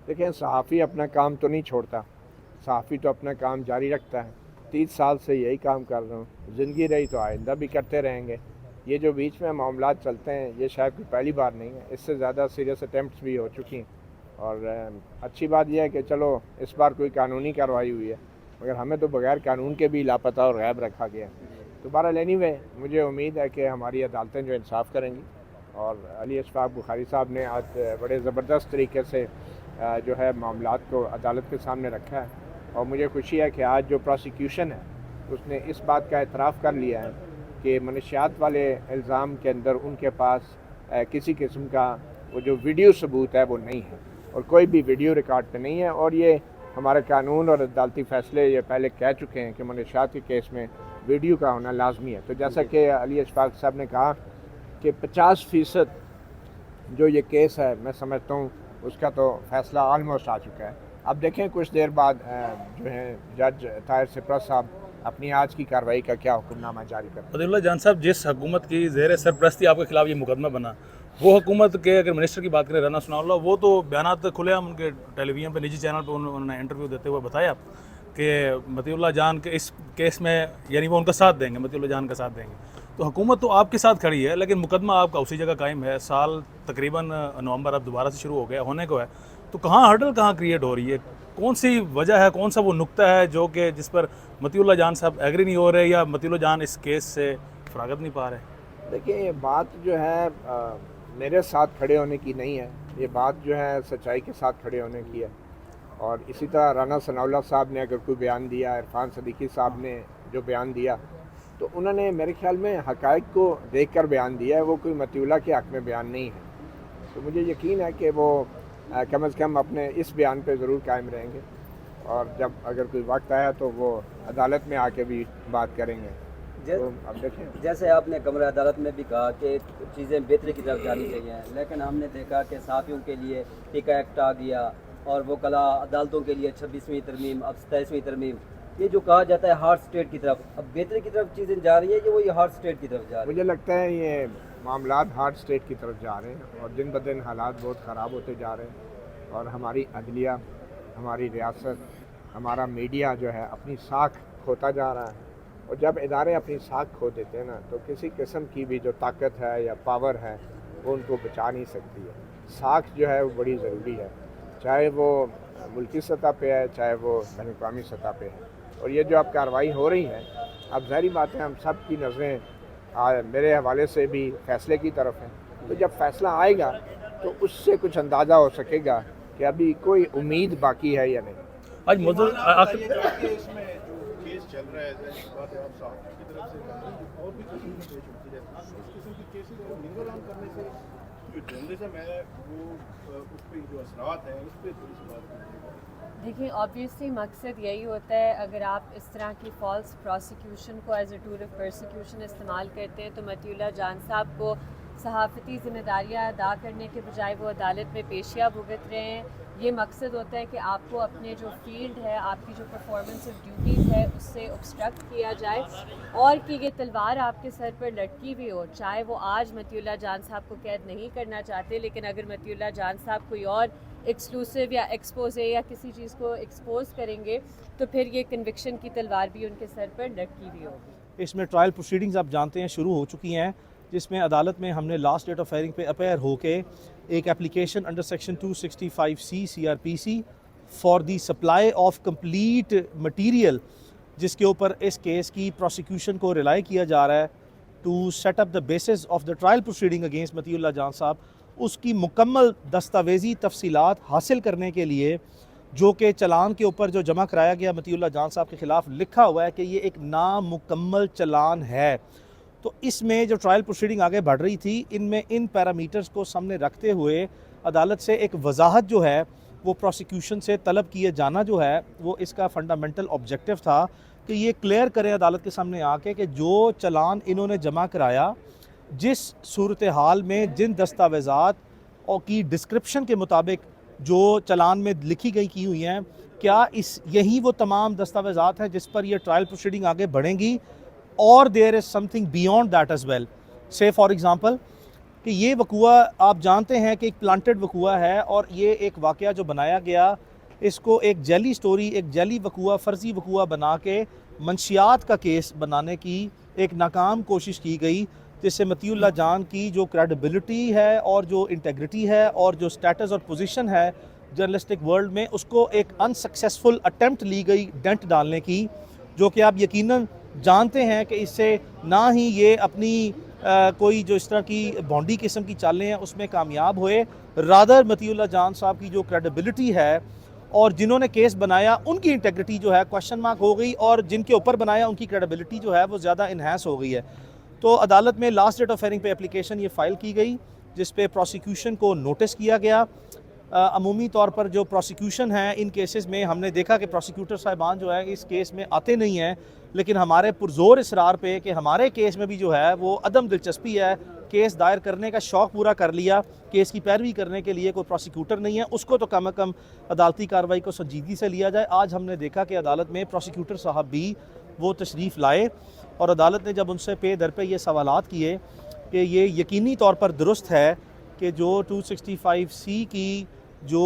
देखें, सहाफ़ी अपना काम तो नहीं छोड़ता, सहाफ़ी तो अपना काम जारी रखता है। 30 साल से यही काम कर रहा हूँ, ज़िंदगी रही तो आइंदा भी करते रहेंगे। ये जो बीच में मामलात चलते हैं, ये शायद कोई पहली बार नहीं है, इससे ज़्यादा सीरियस अटैम्प्ट्स भी हो चुकी हैं। और अच्छी बात यह है कि चलो इस बार कोई कानूनी कार्रवाई हुई है, मगर हमें तो बगैर कानून के भी लापता और गैब रखा गया है। तो बहरहाल एनीवे, मुझे उम्मीद है कि हमारी अदालतें जो इंसाफ़ करेंगी। और अली अशफाक बुखारी साहब ने आज बड़े ज़बरदस्त तरीके से जो है मामलात को अदालत के सामने रखा है। और मुझे खुशी है कि आज जो प्रोसिक्यूशन है उसने इस बात का एतराफ़ कर लिया है कि मनशियात वाले इल्ज़ाम के अंदर उनके पास किसी किस्म का वो जो वीडियो सबूत है वो नहीं है, और कोई भी वीडियो रिकॉर्ड पे नहीं है। और ये हमारे कानून और अदालती फ़ैसले ये पहले कह चुके हैं कि मनशियात के केस में वीडियो का होना लाजमी है। तो जैसा कि अली अशफाक साहब ने कहा कि 50% जो ये केस है, मैं समझता हूँ उसका तो फ़ैसला ऑलमोस्ट आ चुका है। अब देखें कुछ देर बाद जो है जज ताहिर सिप्रा साहब अपनी आज की कार्रवाई का क्या हुक्मनामा जारी करते हैं। अब्दुल्ला जान साहब, जिस हुकूमत की ज़ेर सरपरस्ती आपके खिलाफ ये मुकदमा बना, वो हुकूमत के अगर मिनिस्टर की बात करें राना सनाउल्लाह, वो तो बयानात खुलेआम उनके टेलीविज़न पे निजी चैनल पे उन्होंने इंटरव्यू देते हुए बताया कि मतीउल्लाह जान के इस केस में यानी वो उनका साथ देंगे, मतीउल्लाह जान का साथ देंगे। तो हुकूमत तो आपके साथ खड़ी है, लेकिन मुकदमा आपका उसी जगह कायम है। साल तकरीबन नवंबर अब दोबारा से शुरू हो गया होने को है, तो कहाँ हर्डल कहाँ क्रिएट हो रही है? कौन सी वजह है, कौन सा वो नुक्ता है जो कि जिस पर मतीउल्लाह जान साहब एग्री नहीं हो रहे, या मतीउल्लाह जान इस केस से फरागत नहीं पा रहे? देखिए, ये बात जो है मेरे साथ खड़े होने की नहीं है, ये बात जो है सच्चाई के साथ खड़े होने की है। और इसी तरह राना सनाउल्लाह साहब ने अगर कोई बयान दिया, इरफान सदीकी साहब ने जो बयान दिया, तो उन्होंने मेरे ख्याल में हक़ाइक़ को देख कर बयान दिया है, वो कोई मतीउल्लाह के हक़ में बयान नहीं है। तो मुझे यकीन है कि वो कम से कम अपने इस बयान पे ज़रूर कायम रहेंगे, और जब अगर कोई वक्त आया तो वो अदालत में आके भी बात करेंगे। तो अब देखें, जैसे आपने कमरा अदालत में भी कहा कि चीज़ें बेहतरी की तरफ जानी चाहिए, लेकिन हमने देखा कि सहाफ़ियों के लिए टीका एक्ट आ गया, और वो कला अदालतों के लिए 26वीं तरमीम, अब 27वीं तरमीम, ये जो कहा जाता है हार्ड स्टेट की तरफ, अब बेहतरी की तरफ चीज़ें जा रही है कि वो ये हार्ड स्टेट की तरफ जा रही है? मुझे लगता है ये मामलात हार्ड स्टेट की तरफ जा रहे हैं, और दिन ब दिन हालात बहुत ख़राब होते जा रहे हैं। और हमारी अदलिया, हमारी रियासत, हमारा मीडिया जो है अपनी साख खोता जा रहा है। और जब इदारे अपनी साख खो देते हैं ना, तो किसी किस्म की भी जो ताकत है या पावर है वो उनको बचा नहीं सकती है। साख जो है वो बड़ी ज़रूरी है, चाहे वो मुल्की सतह पे है, चाहे वो बैनुल-अक़वामी सतह पे है। और ये जो अब कार्रवाई हो रही है, अब ज़ाहिर बात है हम सब की नज़रें मेरे हवाले से भी फ़ैसले की तरफ हैं। तो जब फ़ैसला आएगा तो उससे कुछ अंदाज़ा हो सकेगा कि अभी कोई उम्मीद बाकी है या नहीं। आज मौजूद आखिर इसमें जो केस चल रहा है, जाहिर बात है आप साहब की तरफ से और भी किस्म की पेश होती रहती है, इस किस्म की केसेस को लिंगर ऑन करने से जो जर्नलिज्म है वो उस पर जो असरात हैं उस पर थोड़ी सी बात कीजिएगा। देखिए, ऑब्वियसली मकसद यही होता है, अगर आप इस तरह की फ़ॉल्स प्रोसिक्यूशन को as a tool of persecution इस्तेमाल करते हैं, तो मतीउल्लाह जान साहब को सहाफ़ती ज़िम्मेदारियाँ अदा करने के बजाय वो अदालत में पेशियाँ भुगत रहे हैं। ये मकसद होता है कि आपको अपने जो फील्ड है, आपकी जो परफॉर्मेंस ऑफ ड्यूटीज़ है, उससे ऑब्स्ट्रक्ट किया जाए, और कि ये तलवार आपके सर पर लटकी भी हो। चाहे वो आज मतीउल्लाह जान साहब को कैद नहीं करना चाहते, लेकिन अगर मतीउल्लाह जान साहब कोई और एक्सक्लूसिव या एक्सपोजे या किसी चीज़ को एक्सपोज करेंगे, तो फिर ये कन्विक्शन की तलवार भी उनके सर पर लटकी भी होगी। इसमें ट्रायल प्रोसीडिंग्स आप जानते हैं शुरू हो चुकी हैं, जिसमें अदालत में हमने लास्ट डेट ऑफ हेयरिंग पे अपेयर होके एक application under section 265C CRPC for the supply of complete material, जिसके ऊपर इस केस की प्रोसिक्यूशन को रिलाई किया जा रहा है to set up the basis of the trial proceeding against Matiullah Jan साहब, उसकी मुकम्मल दस्तावेज़ी तफसीलात हासिल करने के लिए, जो कि चलान के ऊपर जो जमा कराया गया मतीउल्लाह जान साहब के ख़िलाफ़ लिखा हुआ है कि ये एक नामुकम्मल चलान है। तो इसमें जो ट्रायल प्रोसीडिंग आगे बढ़ रही थी, इनमें इन पैरामीटर्स को सामने रखते हुए अदालत से एक वजाहत जो है वो प्रोसिक्यूशन से तलब किए जाना जो है वो इसका फंडामेंटल ऑब्जेक्टिव था कि ये क्लियर करें अदालत के सामने आके कि जो चलान इन्होंने जमा कराया, जिस सूरत हाल में जिन दस्तावेज़ात और की डिस्क्रिप्शन के मुताबिक जो चलान में लिखी गई की हुई हैं, क्या यही वो तमाम दस्तावेज़ात हैं जिस पर ये ट्रायल प्रोसीडिंग आगे बढ़ेंगी, और there is something beyond that as well. Say for example कि ये वकूआ आप जानते हैं कि एक प्लांटेड वकूआ है और ये एक वाक़या जो बनाया गया, इसको एक जैली स्टोरी, एक जैली वकूआ, फ़र्ज़ी वकूआ बना के मंशियात का केस बनाने की एक नाकाम कोशिश की गई, जिससे मतीउल्लाह जान की जो क्रेडिबिलिटी है और जो इंटेग्रिटी है और जो स्टेटस और पोजीशन है जर्नलिस्टिक वर्ल्ड में, उसको एक अनसक्सेसफुल अटेम्प्ट ली गई डेंट डालने की, जो कि आप यकीनन जानते हैं कि इससे ना ही ये अपनी कोई जो इस तरह की बॉन्डी किस्म की चालें हैं उसमें कामयाब हुए, रादर मतीउल्लाह जान साहब की जो क्रेडिबिलिटी है और जिन्होंने केस बनाया उनकी इंटेग्रिटी जो है क्वेश्चन मार्क हो गई, और जिनके ऊपर बनाया उनकी क्रेडिबिलिटी जो है वो ज़्यादा इन्हांस हो गई है। तो अदालत में लास्ट डेट ऑफ हेयरिंग पे एप्लीकेशन ये फ़ाइल की गई, जिस पे प्रोसिक्यूशन को नोटिस किया गया। अमूमी तौर पर जो प्रोसिक्यूशन है इन केसेस में हमने देखा कि प्रोसिक्यूटर साहिबान जो है इस केस में आते नहीं हैं, लेकिन हमारे पुरजोर इसरार पे कि हमारे केस में भी जो है वो अदम दिलचस्पी है, केस दायर करने का शौक़ पूरा कर लिया, केस की पैरवी करने के लिए कोई प्रोसिक्यूटर नहीं है, उसको तो कम से कम अदालती कार्रवाई को संजीदगी से लिया जाए। आज हमने देखा कि अदालत में प्रोसिक्यूटर साहब भी वो तशरीफ़ लाए और अदालत ने जब उनसे पे दर पे ये सवालात किए कि ये यकीनी तौर पर दुरुस्त है कि जो 265C की जो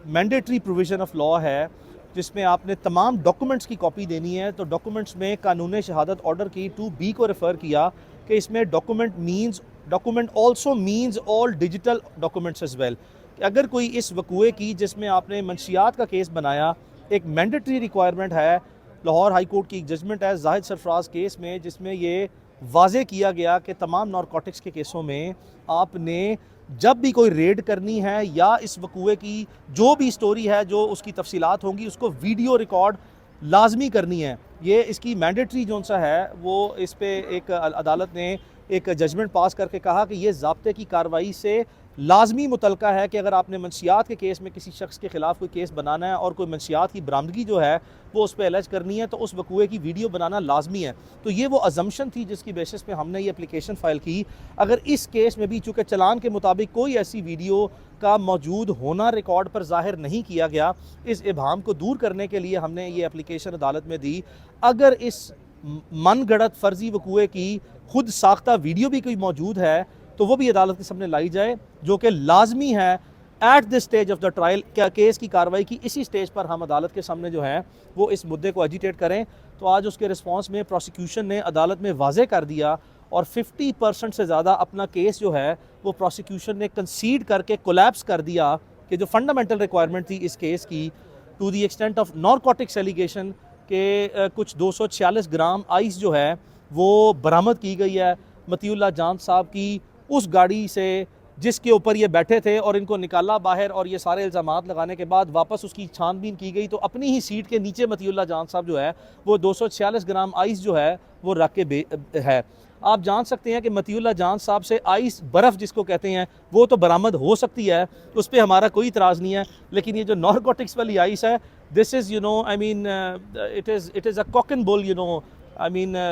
मैंडेटरी प्रोविज़न ऑफ लॉ है, जिसमें आपने तमाम डॉक्यूमेंट्स की कॉपी देनी है, तो डॉक्यूमेंट्स में कानून शहादत ऑर्डर की 2B को रेफ़र किया कि इसमें document also means all digital documents as well. अगर कोई इस वकूए की जिसमें आपने मंशियात का केस बनाया, एक मैंडेटरी रिक्वायरमेंट है, लाहौर हाई कोर्ट की एक जजमेंट है जाहिद सरफराज केस में, जिसमें ये वाजे किया गया कि तमाम नारकोटिक्स के केसों में आपने जब भी कोई रेड करनी है या इस वकूए की जो भी स्टोरी है, जो उसकी तफसीलात होंगी, उसको वीडियो रिकॉर्ड लाजमी करनी है। ये इसकी मैंडेटरी जो सा है वो इस पे एक अदालत ने एक जजमेंट पास करके कहा कि ये ज़ाब्ते की कार्रवाई से लाजमी मुतलका है कि अगर आपने मंशियात के केस में किसी शख्स के ख़िलाफ़ कोई केस बनाना है और कोई मंशियात की बरामदगी जो है वो उस पर एलर्ज करनी है, तो उस वकूए की वीडियो बनाना लाजमी है। तो ये वो अजम्पशन थी जिसकी बेसिस पे हमने ये एप्लीकेशन फ़ाइल की। अगर इस केस में भी चूँकि चलान के मुताबिक कोई ऐसी वीडियो का मौजूद होना रिकॉर्ड पर ज़ाहिर नहीं किया गया, इस इबहम को दूर करने के लिए हमने ये एप्लीकेशन अदालत में दी। अगर इस मन गढ़त फ़र्जी वकूए की खुद साख्ता वीडियो भी कोई मौजूद है तो वो भी अदालत के सामने लाई जाए, जो कि लाजमी है at this stage of the trial. क्या केस की कार्रवाई की इसी स्टेज पर हम अदालत के सामने जो है वो इस मुद्दे को एजिटेट करें। तो आज उसके रिस्पॉन्स में प्रोसिक्यूशन ने अदालत में वाजे कर दिया और 50% से ज़्यादा अपना केस जो है वो प्रोसिक्यूशन ने कंसीड करके कोलैप्स कर दिया कि जो फंडामेंटल रिक्वायरमेंट थी इस केस की, to the extent of narcotics allegation के कुछ 246 ग्राम आइस जो है वो बरामद की गई है मतीउल्लाह जान साहब की उस गाड़ी से जिसके ऊपर ये बैठे थे, और इनको निकाला बाहर और ये सारे इल्ज़ामात लगाने के बाद वापस उसकी छानबीन की गई। तो अपनी ही सीट के नीचे मतीउल्लाह जान साहब जो है वो 246 ग्राम आइस जो है वो रख के है। आप जान सकते हैं कि मतीउल्लाह जान साहब से आइस बर्फ़ जिसको कहते हैं वो तो बरामद हो सकती है, उस पर हमारा कोई इतराज़ नहीं है, लेकिन ये जो नारकोटिक्स वाली आइस है, this is I mean it is a cock and bull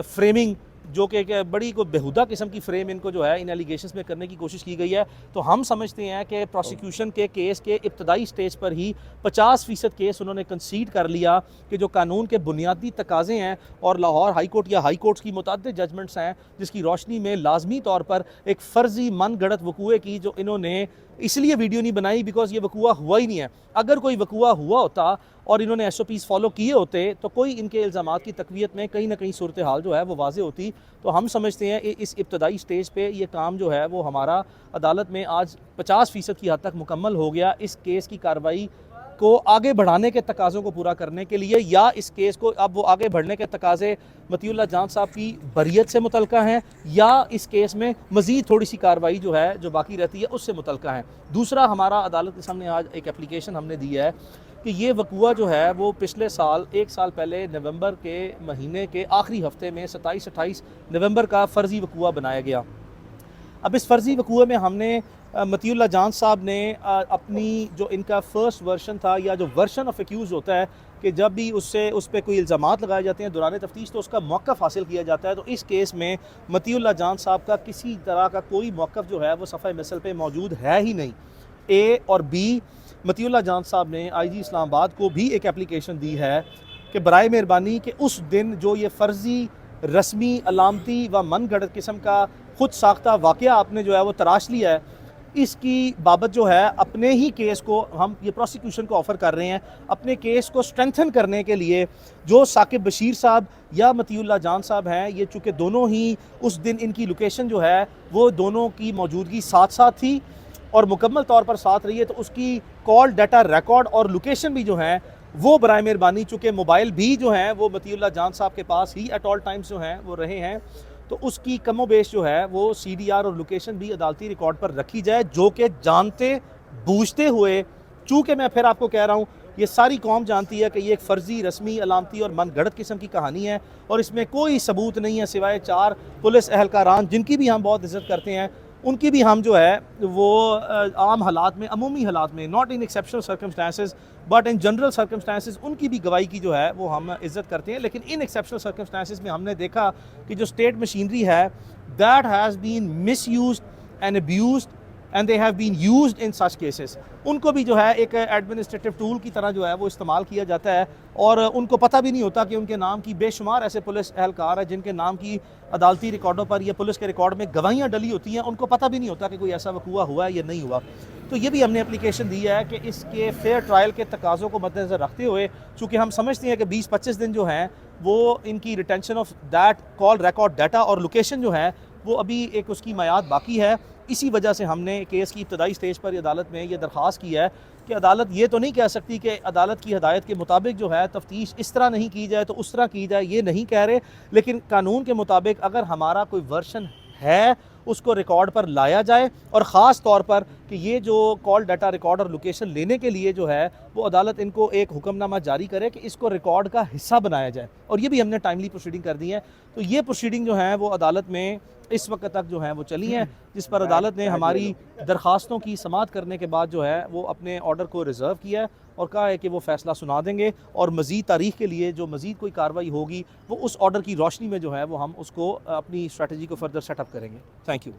framing, जो कि एक बड़ी को बेहुदा किस्म की फ्रेम इनको जो है इन एलिगेशंस में करने की कोशिश की गई है। तो हम समझते हैं कि प्रोसिक्यूशन के केस के इब्तदाई स्टेज पर ही 50% केस उन्होंने कंसीड कर लिया कि जो कानून के बुनियादी तकाज़े हैं और लाहौर हाई कोर्ट या हाई कोर्ट्स की मुतअद्दिद जजमेंट्स हैं, जिसकी रोशनी में लाजमी तौर पर एक फ़र्जी मन गढ़त वकूए की जो इन्होंने इसलिए वीडियो नहीं बनाई बिकॉज ये वकूआ हुआ ही नहीं है। अगर कोई वकूआ हुआ होता और इन्होंने SOPs फॉलो किए होते तो कोई इनके इल्ज़ामात की तक़वियत में कहीं ना कहीं सूरत हाल जो है वो वाज़े होती। तो हम समझते हैं इस इब्तदाई स्टेज पे ये काम जो है वो हमारा अदालत में आज 50% की हद तक मुकम्मल हो गया। इस केस की कार्रवाई को आगे बढ़ाने के तकाज़ों को पूरा करने के लिए, या इस केस को अब वो आगे बढ़ने के तकाज़े मतीउल्लाह जान साहब की बरियत से मुतल्का हैं, या इस केस में मज़ीद थोड़ी सी कार्रवाई जो है जो बाकी रहती है उससे मुतल्का है। दूसरा, हमारा अदालत के सामने आज एक एप्लीकेशन हमने दी है कि ये वकूआ जो है वो पिछले साल 1 साल पहले नवंबर के महीने के आखिरी हफ्ते में 27-28 नवंबर का फ़र्ज़ी वकूआ बनाया गया। अब इस फ़र्ज़ी वकूए में हमने मतीउल्लाह जान साहब ने अपनी जो इनका फ़र्स्ट वर्शन था या जो वर्शन ऑफ एक्यूज़ होता है कि जब भी उस पर कोई इल्ज़ामात लगाए जाते हैं दौरान तफ्तीश तो उसका मौक़िफ़ हासिल किया जाता है। तो इस केस में मतीउल्लाह जान साहब का किसी तरह का कोई मौक़िफ़ जो है वो सफ़े मिसल पे मौजूद है ही नहीं। A और B, मतीउल्लाह जान साहब ने IG इस्लामाबाद को भी एक एप्लीकेशन दी है कि बराए मेहरबानी कि उस दिन जो ये फ़र्ज़ी रस्मी अलामती व मन गढ़त किस्म का खुद साख्ता वाक़या आपने जो है वो तराश लिया है, इसकी बाबत जो है अपने ही केस को हम ये प्रोसिक्यूशन को ऑफ़र कर रहे हैं, अपने केस को स्ट्रेंथन करने के लिए। जो साकिब बशीर साहब या मतीउल्लाह जान साहब हैं, ये चूँकि दोनों ही उस दिन इनकी लोकेशन जो है वो दोनों की मौजूदगी साथ साथ थी और मुकम्मल तौर पर साथ रही है, तो उसकी कॉल डाटा रिकॉर्ड और लोकेशन भी जो है वो बराए मेहरबानी, चूँकि मोबाइल भी जो हैं वो मतीउल्लाह जान साहब के पास ही एट ऑल टाइम्स जो हैं वो रहे हैं, तो उसकी कमो बेश जो है वो CDR और लोकेशन भी अदालती रिकॉर्ड पर रखी जाए, जो कि जानते बूझते हुए, चूँकि मैं फिर आपको कह रहा हूँ ये सारी कौम जानती है कि ये एक फ़र्जी, रस्मी, अलामती और मनगढ़ंत किस्म की कहानी है और इसमें कोई सबूत नहीं है सिवाय 4 पुलिस एहलकारान जिनकी भी हम बहुत इज़्ज़त करते हैं, उनकी भी हम जो है वो आम हालात में, अमूमी हालात में, not in exceptional circumstances but in general circumstances, उनकी भी गवाही की जो है वो हम इज़्ज़त करते हैं। लेकिन इन एक्सेप्शनल सर्कमस्टांसेस में हमने देखा कि जो स्टेट मशीनरी है that has been misused and abused and they have been used in such cases, उनको भी जो है एक एडमिनिस्ट्रेटिव टूल की तरह जो है वो इस्तेमाल किया जाता है और उनको पता भी नहीं होता कि उनके नाम की बेशुमार ऐसे पुलिस एहलकार है जिनके नाम की अदालती रिकॉर्डों पर या पुलिस के रिकॉर्ड में गवाहियाँ डली होती हैं, उनको पता भी नहीं होता कि कोई ऐसा वकूआ हुआ है या नहीं हुआ। तो ये भी हमने एप्लीकेशन दी है कि इसके फेयर ट्रायल के तकाज़ों को मद्देनज़र रखते हुए, चूँकि हम समझते हैं कि 20-25 दिन जो हैं वो इनकी retention of that call record data और लोकेशन जो है वो अभी एक उसकी मियाद बाकी है, इसी वजह से हमने केस की इब्तदाई स्टेज पर अदालत में ये दरख्वास्त की है कि अदालत ये तो नहीं कह सकती कि अदालत की हदायत के मुताबिक जो है तफ्तीश इस तरह नहीं की जाए तो उस तरह की जाए, ये नहीं कह रहे, लेकिन कानून के मुताबिक अगर हमारा कोई वर्शन है उसको रिकॉर्ड पर लाया जाए और ख़ास तौर पर कि ये जो कॉल डाटा रिकॉर्ड और लोकेशन लेने के लिए जो है वो अदालत इनको एक हुक्मनामा जारी करे कि इसको रिकॉर्ड का हिस्सा बनाया जाए, और ये भी हमने टाइमली प्रोसीडिंग कर दी है। तो ये प्रोसीडिंग जो है वो अदालत में इस वक्त तक जो है वो चली हैं, जिस पर अदालत ने हमारी दरख्वास्तों की समाअत करने के बाद जो है वो अपने ऑर्डर को रिज़र्व किया है और कहा है कि वो फ़ैसला सुना देंगे और मज़ीद तारीख़ के लिए जो मज़ीद कोई कार्रवाई होगी वो उस ऑर्डर की रोशनी में जो है वो हम उसको अपनी स्ट्रैटेजी को फर्दर सेटअप करेंगे। Thank you.